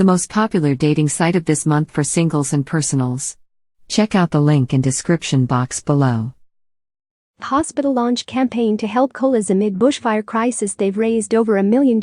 the most popular dating site of this month for singles and personals. Check out the link in description box below. Hospital launch campaign to help koalas amid bushfire crisis. They've raised over $1 million.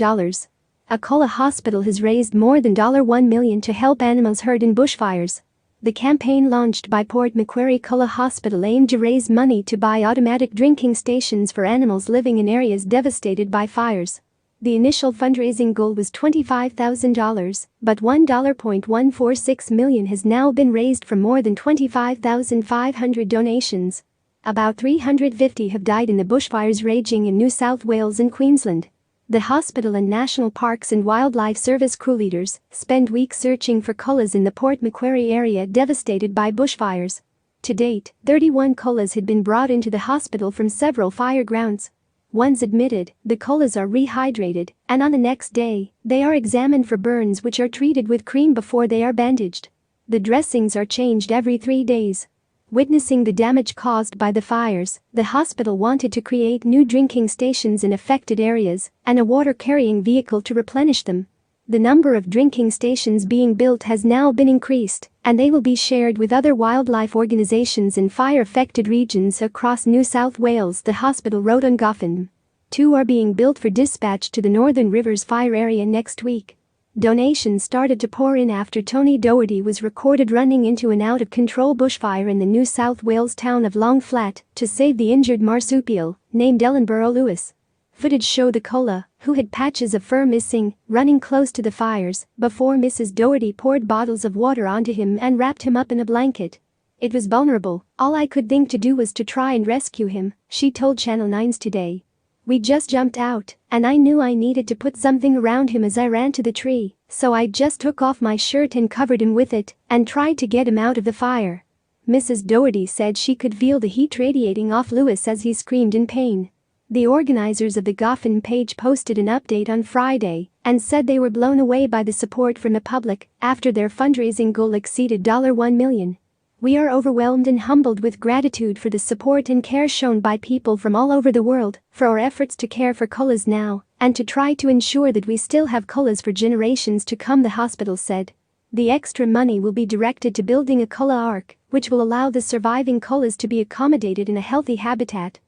A koala hospital has raised more than $1 million to help animals hurt in bushfires. The campaign launched by Port Macquarie Koala Hospital aimed to raise money to buy automatic drinking stations for animals living in areas devastated by fires. The initial fundraising goal was $25,000, but $1.146 million has now been raised from more than 25,500 donations. About 350 have died in the bushfires raging in New South Wales and Queensland. The hospital and National Parks and Wildlife Service crew leaders spend weeks searching for koalas in the Port Macquarie area devastated by bushfires. To date, 31 koalas had been brought into the hospital from several fire grounds. Once admitted, the koalas are rehydrated, and on the next day, they are examined for burns which are treated with cream before they are bandaged. The dressings are changed every 3 days. Witnessing the damage caused by the fires, the hospital wanted to create new drinking stations in affected areas and a water-carrying vehicle to replenish them. The number of drinking stations being built has now been increased, and they will be shared with other wildlife organizations in fire-affected regions across New South Wales, the hospital wrote on GOFN. 2 are being built for dispatch to the Northern Rivers fire area next week. Donations started to pour in after Tony Doherty was recorded running into an out-of-control bushfire in the New South Wales town of Long Flat to save the injured marsupial, named Ellenborough Lewis. Footage showed the koala, who had patches of fur missing, running close to the fires before Mrs. Doherty poured bottles of water onto him and wrapped him up in a blanket. "It was vulnerable, all I could think to do was to try and rescue him," she told Channel 9's Today. "We just jumped out, and I knew I needed to put something around him as I ran to the tree, so I just took off my shirt and covered him with it and tried to get him out of the fire." Mrs. Doherty said she could feel the heat radiating off Lewis as he screamed in pain. The organizers of the GOFN page posted an update on Friday and said they were blown away by the support from the public after their fundraising goal exceeded $1 million. "We are overwhelmed and humbled with gratitude for the support and care shown by people from all over the world for our efforts to care for koalas now and to try to ensure that we still have koalas for generations to come," the hospital said. The extra money will be directed to building a koala ark, which will allow the surviving koalas to be accommodated in a healthy habitat.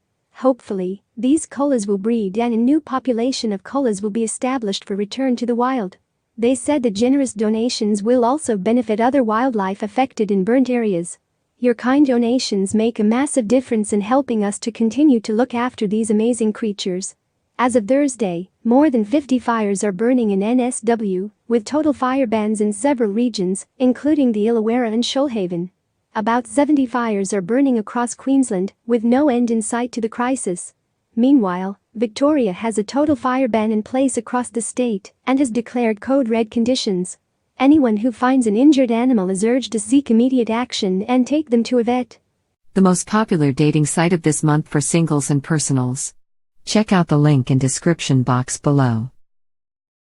Hopefully, these koalas will breed and a new population of koalas will be established for return to the wild. They said the generous donations will also benefit other wildlife affected in burnt areas. "Your kind donations make a massive difference in helping us to continue to look after these amazing creatures." As of Thursday, more than 50 fires are burning in NSW, with total fire bans in several regions, including the Illawarra and Shoalhaven. About 70 fires are burning across Queensland, with no end in sight to the crisis. Meanwhile, Victoria has a total fire ban in place across the state and has declared code red conditions. Anyone who finds an injured animal is urged to seek immediate action and take them to a vet. The most popular dating site of this month for singles and personals. Check out the link in description box below.